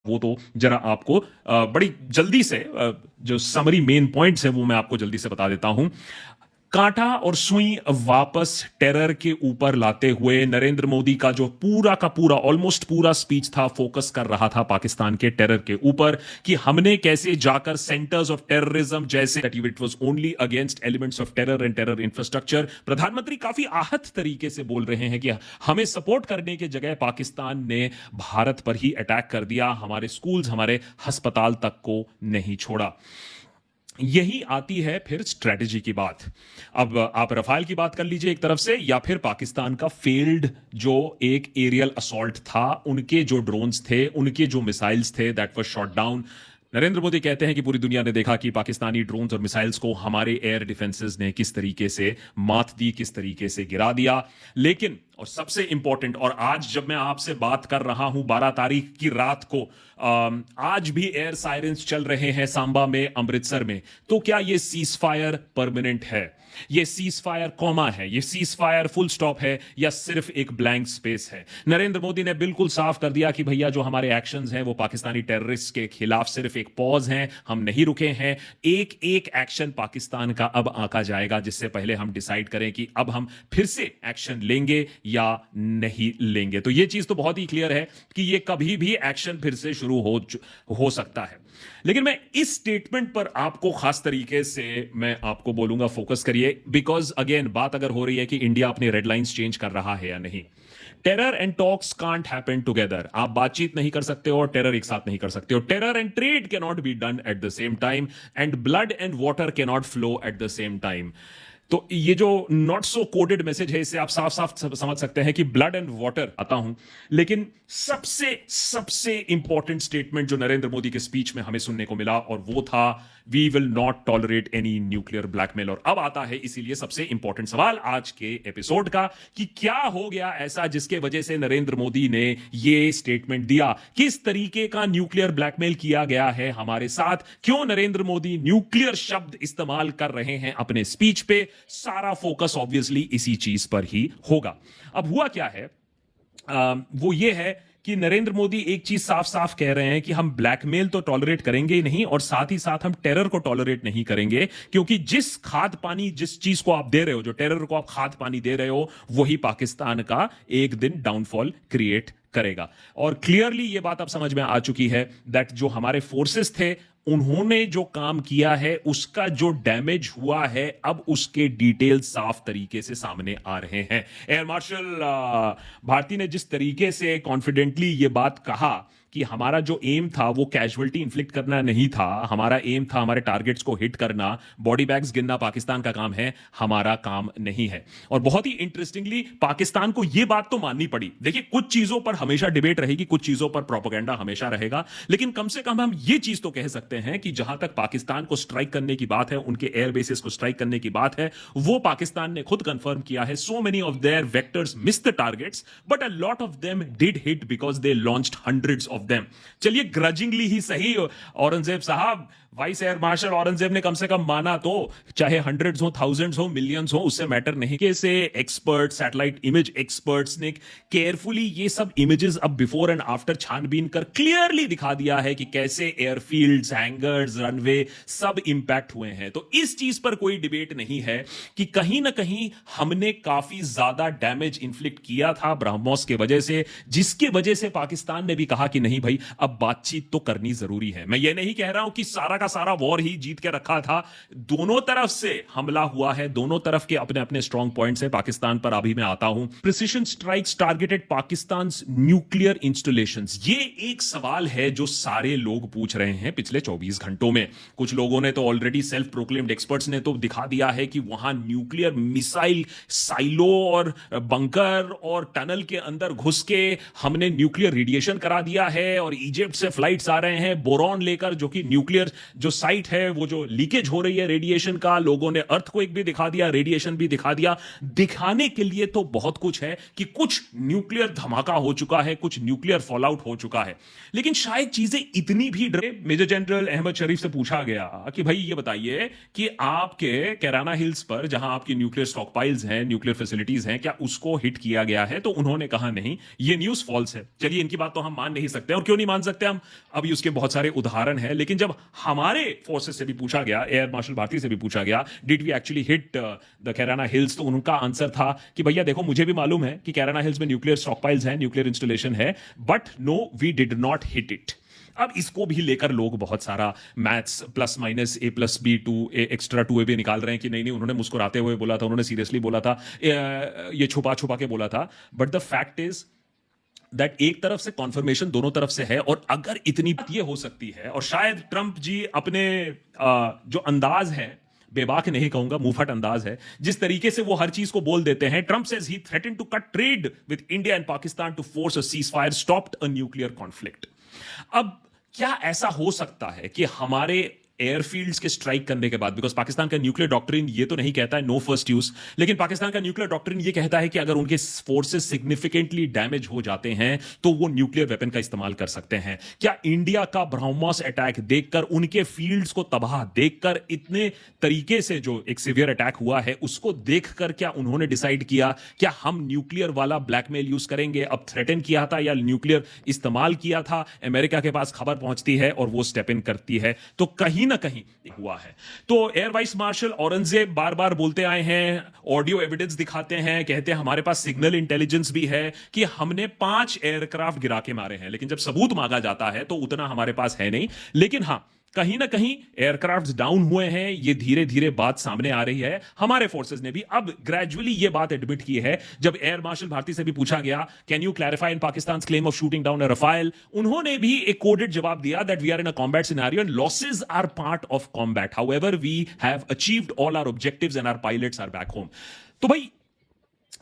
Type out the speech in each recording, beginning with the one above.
वो तो जरा आपको बड़ी जल्दी से जो समरी मेन पॉइंट्स है वो मैं आपको जल्दी से बता देता हूं। कांटा और सुई वापस टेरर के ऊपर लाते हुए नरेंद्र मोदी का जो पूरा का पूरा ऑलमोस्ट पूरा स्पीच था फोकस कर रहा था पाकिस्तान के टेरर के ऊपर कि हमने कैसे जाकर सेंटर्स ऑफ टेररिज्म जैसे it was only against elements of terror and terror infrastructure. प्रधानमंत्री काफी आहत तरीके से बोल रहे हैं कि हमें सपोर्ट करने के जगह पाकिस्तान ने भारत पर ही अटैक कर दिया, हमारे स्कूल्स हमारे अस्पताल तक को नहीं छोड़ा। यही आती है फिर स्ट्रेटजी की बात। अब आप रफाल की बात कर लीजिए एक तरफ से, या फिर पाकिस्तान का फेल्ड जो एक एरियल असॉल्ट था, उनके जो ड्रोन्स थे, उनके जो मिसाइल्स थे, that was shot down. Narendra Modi कहते हैं कि पूरी दुनिया ने देखा कि पाकिस्तानी ड्रोन्स और मिसाइल्स को हमारे एयर डिफेंसेस ने किस तरीके से मात दी, किस तरीके से गिरा दिया। लेकिन और सबसे इंपॉर्टेंट, और आज जब मैं आपसे बात कर रहा हूं 12 तारीख की रात को, आज भी एयर सायरेंस चल रहे हैं सांबा में, अमृतसर में। तो क्या ये सीज फायर परमानेंट है, ये सीज फायर कॉमा है, ये सीज फायर फुल स्टॉप है, या सिर्फ एक ब्लैंक स्पेस है? नरेंद्र मोदी ने बिल्कुल साफ कर दिया कि भैया जो हमारे एक्शंस हैं वो पाकिस्तानी टेररिस्ट के खिलाफ सिर्फ एक पॉज हैं, हम नहीं रुके हैं। एक एक एक्शन पाकिस्तान का अब आका जाएगा जिससे पहले हम डिसाइड करें कि अब हम फिर से एक्शन लेंगे या नहीं लेंगे। तो ये चीज तो बहुत ही क्लियर है कि ये कभी भी एक्शन फिर से शुरू हो सकता है। लेकिन मैं इस स्टेटमेंट पर आपको खास तरीके से मैं आपको बोलूंगा फोकस करिए, बिकॉज अगेन बात अगर हो रही है कि इंडिया अपनी रेड लाइंस चेंज कर रहा है या नहीं। Terror and talks can't happen together. आप बातचीत नहीं कर सकते हो और टेरर एक साथ नहीं कर सकते हो। Terror and trade can not be done at the same time, and blood and water can not flow at the same time. तो ये जो नॉट सो कोडेड मैसेज है, इससे आप साफ साफ समझ सकते हैं कि ब्लड एंड वाटर आता हूं। लेकिन सबसे सबसे इंपॉर्टेंट स्टेटमेंट जो नरेंद्र मोदी के स्पीच में हमें सुनने को मिला, और वो था we will not tolerate any nuclear blackmail. और अब आता है इसीलिए सबसे इंपॉर्टेंट सवाल आज के एपिसोड का कि क्या हो गया ऐसा जिसके वजह से नरेंद्र मोदी ने ये स्टेटमेंट दिया। किस तरीके का न्यूक्लियर ब्लैकमेल किया गया है हमारे साथ, क्यों नरेंद्र मोदी न्यूक्लियर शब्द इस्तेमाल कर रहे हैं अपने स्पीच पे? सारा फोकस ऑब्वियसली इसी चीज पर ही होगा। अब हुआ क्या है, वो ये है कि नरेंद्र मोदी एक चीज साफ साफ कह रहे हैं कि हम ब्लैकमेल तो टॉलरेट करेंगे ही नहीं, और साथ ही साथ हम टेरर को टॉलरेट नहीं करेंगे, क्योंकि जिस खाद पानी, जिस चीज को आप दे रहे हो, जो टेरर को आप खाद पानी दे रहे हो, वही पाकिस्तान का एक दिन डाउनफॉल क्रिएट करेगा। और क्लियरली ये बात अब समझ में आ चुकी है दैट जो हमारे फोर्सेस थे उन्होंने जो काम किया है, उसका जो डैमेज हुआ है, अब उसके डिटेल साफ तरीके से सामने आ रहे हैं। एयर मार्शल भारती ने जिस तरीके से कॉन्फिडेंटली ये बात कहा कि हमारा जो एम था वो कैजुअलिटी इन्फ्लिक्ट करना नहीं था, हमारा एम था हमारे टारगेट्स को हिट करना, बॉडी बैग्स गिनना पाकिस्तान का काम है, हमारा काम नहीं है। और बहुत ही इंटरेस्टिंगली पाकिस्तान को यह बात तो माननी पड़ी। देखिए, कुछ चीजों पर हमेशा डिबेट रहेगी, कुछ चीजों पर प्रोपेगेंडा हमेशा रहेगा, लेकिन कम से कम हम ये चीज तो कह सकते हैं कि जहां तक पाकिस्तान को स्ट्राइक करने की बात है, उनके एयर बेसिस को स्ट्राइक करने की बात है, वो पाकिस्तान ने खुद कंफर्म किया है। So many of their vectors miss the targets, but a lot of them did hit because they launched hundreds of them. चलिए, ग्रजिंगली ही सही, औरंगजेब साहब, वाइस एयर मार्शल औरंगजेब ने कम से कम माना तो, चाहे हंड्रेड्स हो, थाउजेंड्स हो, मिलियंस हो, उससे मैटर नहीं। कैसे एक्सपर्ट, सैटेलाइट इमेज एक्सपर्ट्स ने केयरफुली ये सब इमेजेस अब बिफोर एंड आफ्टर छानबीन कर क्लियरली दिखा दिया है कि कैसे एयरफील्ड्स, हैंगर्स, रनवे सब इंपैक्ट हुए हैं। तो इस चीज पर कोई डिबेट नहीं है कि कहीं ना कहीं हमने काफी ज्यादा डैमेज इन्फ्लिक्ट किया था ब्रह्मोस के वजह से, जिसके वजह से पाकिस्तान ने भी कहा कि नहीं भाई, अब बातचीत तो करनी जरूरी है। मैं ये नहीं कह रहा हूं कि सारा का सारा वॉर ही जीत के रखा था, दोनों तरफ से हमला हुआ है, दोनों तरफ के अपने अपने स्ट्रॉन्ग पॉइंट्स हैं। पाकिस्तान पर अभी मैं आता हूं। Precision strikes targeted Pakistan nuclear installations, ये एक सवाल है जो सारे लोग पूछ रहे हैं पिछले 24 घंटों में। कुछ लोगों ने तो ऑलरेडी, सेल्फ प्रोक्लेम्ड एक्सपर्ट्स ने तो दिखा दिया है कि वहां न्यूक्लियर मिसाइल साइलो और बंकर और टनल के अंदर घुस के हमने न्यूक्लियर रेडिएशन करा दिया है, और इजिप्ट से फ्लाइट्स आ रहे हैं बोरॉन लेकर, जो कि न्यूक्लियर जो साइट है, वो जो लीकेज हो रही है रेडिएशन का, लोगों ने अर्थक्वेक भी दिखा दिया, रेडिएशन भी दिखा दिया। दिखाने के लिए तो बहुत कुछ है कि कुछ न्यूक्लियर धमाका हो चुका है, कुछ न्यूक्लियर फॉलआउट हो चुका है, लेकिन शायद चीजें इतनी भी डरे। मेजर जनरल अहमद शरीफ से पूछा गया कि भाई ये बताइए कि आपके कैराना हिल्स पर जहां आपकी न्यूक्लियर स्टॉकपाइल्स हैं, न्यूक्लियर फैसिलिटीज हैं, क्या उसको हिट किया गया है? तो उन्होंने कहा नहीं, ये न्यूज फॉल्स है। चलिए, इनकी बात तो हम मान नहीं सकते, सकते हैं। और क्यों नहीं मान सकते हम, अभी उसके बहुत सारे उदाहरण हैं। लेकिन जब हमारे फोर्सेस से भी पूछा गया, एयर मार्शल भारती से भी पूछा गया, did we actually hit the Kirana hills, तो उनका आंसर था कि भैया देखो, मुझे भी मालूम है कि कैराना हिल्स में न्यूक्लियर स्टॉकपाइल्स हैं, न्यूक्लियर इंस्टॉलेशन है, but no, we did not hit it. अब इसको भी लेकर लोग बहुत सारा maths plus minus A plus B two A extra two A भी निकाल रहे हैं कि नहीं नहीं, उन्होंने मुस्कुराते हुए बोला था, उन्होंने सीरियसली बोला था, ये छुपा छुपा के बोला था। But the fact is that एक तरफ से कॉन्फर्मेशन दोनों तरफ से है, और अगर इतनी बात ये हो सकती है, और शायद ट्रंप जी अपने जो अंदाज है, बेबाक नहीं कहूंगा, मुंहफट अंदाज है, जिस तरीके से वो हर चीज को बोल देते हैं। Trump says he threatened to cut trade with India and Pakistan to force a ceasefire, stopped a nuclear conflict. अब क्या ऐसा हो सकता है कि हमारे एयरफील्ड्स के स्ट्राइक करने के बाद, बिकॉज पाकिस्तान का न्यूक्लियर डॉक्ट्रिन ये तो नहीं कहता है नो फर्स्ट यूज, लेकिन पाकिस्तान का न्यूक्लियर डॉक्ट्रिन ये कहता है कि अगर उनके फोर्सेस सिग्निफिकेंटली डैमेज हो जाते हैं तो वो न्यूक्लियर वेपन का इस्तेमाल कर सकते हैं। क्या इंडिया का ब्रह्मोस अटैक देखकर, उनके फील्ड्स को तबाह देखकर, इतने तरीके से जो एक सीवियर अटैक हुआ है उसको देखकर, क्या उन्होंने डिसाइड किया क्या हम न्यूक्लियर वाला ब्लैकमेल यूज करेंगे? अब थ्रेटन किया था या न्यूक्लियर इस्तेमाल किया था, अमेरिका के पास खबर पहुंचती है और वो स्टेप इन करती है, तो कहीं ना कहीं हुआ है। तो एयर वाइस मार्शल औरंगजेब बार बार बोलते आए हैं, ऑडियो एविडेंस दिखाते हैं, कहते हैं हमारे पास सिग्नल इंटेलिजेंस भी है कि हमने 5 एयरक्राफ्ट गिरा के मारे हैं। लेकिन जब सबूत मांगा जाता है तो उतना हमारे पास है नहीं। लेकिन हां, कहीं ना कहीं एयरक्राफ्ट डाउन हुए हैं, ये धीरे धीरे बात सामने आ रही है। हमारे फोर्सेस ने भी अब ग्रेजुअली ये बात एडमिट की है। जब एयर मार्शल भारती से भी पूछा गया, can you clarify in Pakistan claim of shooting down a Rafale, उन्होंने भी एक कोडेड जवाब दिया that we are in a combat scenario and losses are part of combat, however we have achieved all our objectives and our pilots are back home. तो भाई,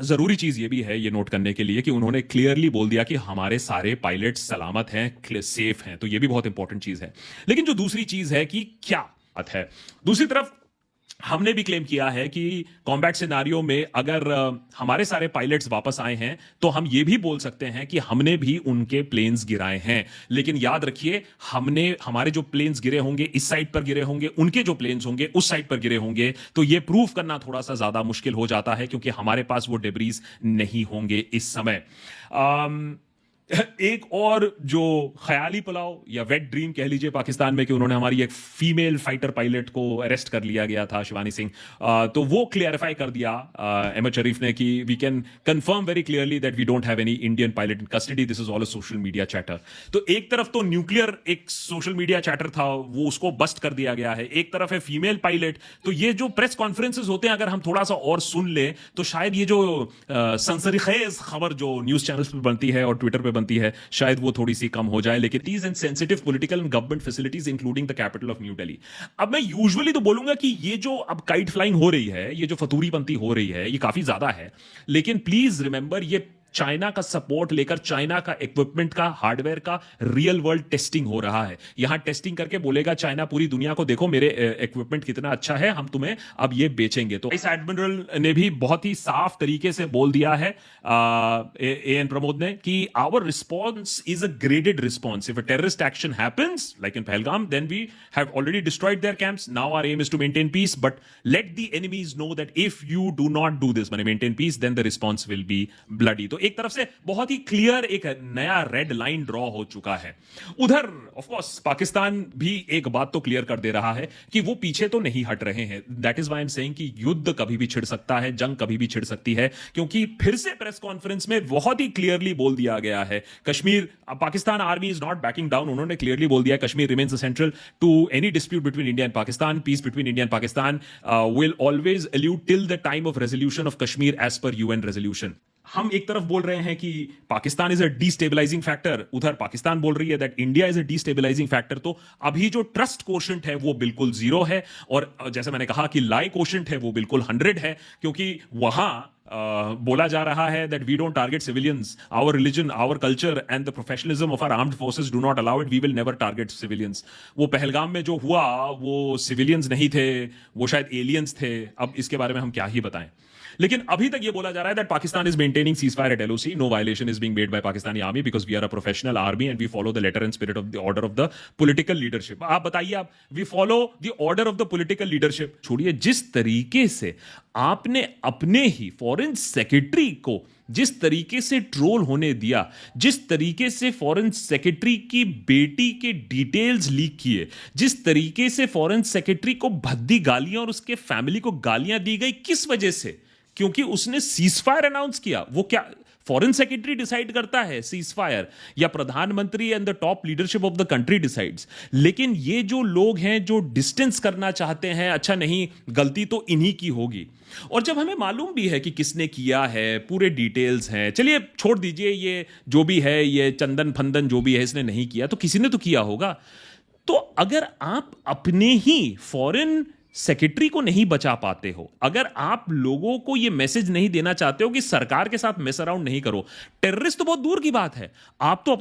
जरूरी चीज ये भी है ये नोट करने के लिए कि उन्होंने क्लियरली बोल दिया कि हमारे सारे पायलट सलामत हैं, सेफ हैं, तो ये भी बहुत इंपॉर्टेंट चीज है। लेकिन जो दूसरी चीज है कि क्या बात है, दूसरी तरफ हमने भी क्लेम किया है कि कॉम्बैट सिनारियो में अगर हमारे सारे पायलट्स वापस आए हैं तो हम ये भी बोल सकते हैं कि हमने भी उनके प्लेन्स गिराए हैं। लेकिन याद रखिए, हमारे जो प्लेन्स गिरे होंगे इस साइड पर गिरे होंगे, उनके जो प्लेन्स होंगे उस साइड पर गिरे होंगे, तो ये प्रूव करना थोड़ा सा ज्यादा मुश्किल हो जाता है क्योंकि हमारे पास वो डेब्रीज नहीं होंगे इस समय। एक और जो ख्याली पुलाव या वेट ड्रीम कह लीजिए पाकिस्तान में कि उन्होंने हमारी एक फीमेल फाइटर पायलट को अरेस्ट कर लिया गया था, शिवानी सिंह, तो वो क्लियरिफाई कर दिया अहमद शरीफ ने कि we can confirm very clearly that we don't have any Indian pilot in custody, this is all a social media chatter. तो एक तरफ तो न्यूक्लियर एक सोशल मीडिया चैटर था, वो उसको बस्ट कर दिया गया है, एक तरफ है फीमेल पायलट। तो ये जो प्रेस कॉन्फ्रेंसेस होते हैं, अगर हम थोड़ा सा और सुन ले तो शायद ये जो सनसनीखेज खबर जो न्यूज चैनल्स पर बनती है और ट्विटर पे बनती है, शायद वो थोड़ी सी कम हो जाए। लेकिन it is in sensitive political and government facilities including the capital of new Delhi. अब मैं यूजुअली तो बोलूंगा कि ये जो अब काइट फ्लाइंग हो रही है, ये जो फतूरी पंती हो रही है, ये काफी ज्यादा है। लेकिन प्लीज रिमेंबर, ये चाइना का सपोर्ट लेकर, चाइना का इक्विपमेंट का, हार्डवेयर का रियल वर्ल्ड टेस्टिंग हो रहा है। यहां टेस्टिंग करके बोलेगा चाइना पूरी दुनिया को, देखो मेरे इक्विपमेंट कितना अच्छा है, हम तुम्हें अब ये बेचेंगे। तो वाइस एडमिरल ने भी बहुत ही साफ तरीके से बोल दिया है एएन प्रमोद ने कि our response is a graded response. If a terrorist action happens like in Pahalgam, then we have already destroyed their camps. Now our aim is to maintain peace, but let the enemies know that if you do not do this, माने maintain peace, then the response will be bloody. तो एक तरफ से बहुत ही clear एक नया red line draw हो चुका है। उधर ऑफ कोर्स पाकिस्तान भी एक बात तो क्लियर कर दे रहा है कि वो पीछे तो नहीं हट रहे हैं। That is why I am saying कि युद्ध कभी भी छिड़ सकता है, जंग कभी भी छिड़ सकती है, क्योंकि फिर से प्रेस कॉन्फ्रेंस में बहुत ही क्लियरली बोल दिया गया है Kashmir, Pakistan army is not backing down. उन्होंने क्लियरली बोल दिया Kashmir remains central to any dispute between India and Pakistan. Peace between India and Pakistan will always elude till the time of resolution of Kashmir as per UN resolution. हम एक तरफ बोल रहे हैं कि Pakistan is a destabilising factor, उधर पाकिस्तान बोल रही है that India is a destabilising factor. तो अभी जो ट्रस्ट कोशेंट है वो बिल्कुल 0 है, और जैसे मैंने कहा कि लाई कोशेंट है वो बिल्कुल 100 है, क्योंकि वहां बोला जा रहा है that we don't target civilians, our religion, our culture and the professionalism of our armed forces do not allow it, we will never target civilians. वो पहलगाम में जो हुआ वो सिविलियंस नहीं थे, वो शायद एलियंस थे। अब इसके बारे में हम क्या ही बताएं। लेकिन अभी तक ये बोला जा रहा है that Pakistan is maintaining ceasefire at LOC, no violation is being made by Pakistani army because we are a professional army and we follow the letter and spirit of the order of the political leadership. आप बताइए, आप we follow the order of the political leadership. छोड़िए, जिस तरीके से आपने अपने ही foreign secretary को जिस तरीके से ट्रोल होने दिया, जिस तरीके से फॉरेन सेक्रेटरी की बेटी के डिटेल्स लीक किए, जिस तरीके से फॉरेन सेक्रेटरी को भद्दी गालियां और उसके फैमिली को गालियां दी गई, किस वजह से? क्योंकि उसने सीजफायर अनाउंस किया। वो क्या फॉरेन सेक्रेटरी डिसाइड करता है सीजफायर, या प्रधानमंत्री and the top leadership of the country decides? लेकिन ये जो लोग हैं जो डिस्टेंस करना चाहते हैं, अच्छा नहीं, गलती तो इन्हीं की होगी। और जब हमें मालूम भी है कि किसने किया है, पूरे डिटेल्स हैं, चलिए छोड़ दीजिए ये जो भी है, ये चंदन फंदन जो भी है, इसने नहीं किया तो किसी ने तो किया होगा। तो अगर आप अपने ही फॉरेन सेक्रेटरी को नहीं बचा पाते हो, अगर आप लोगों को यह मैसेज नहीं देना चाहते हो कि सरकार के साथ मेस अराउंड नहीं करो, टेररिस्ट तो बहुत दूर की बात है, आप तो अपने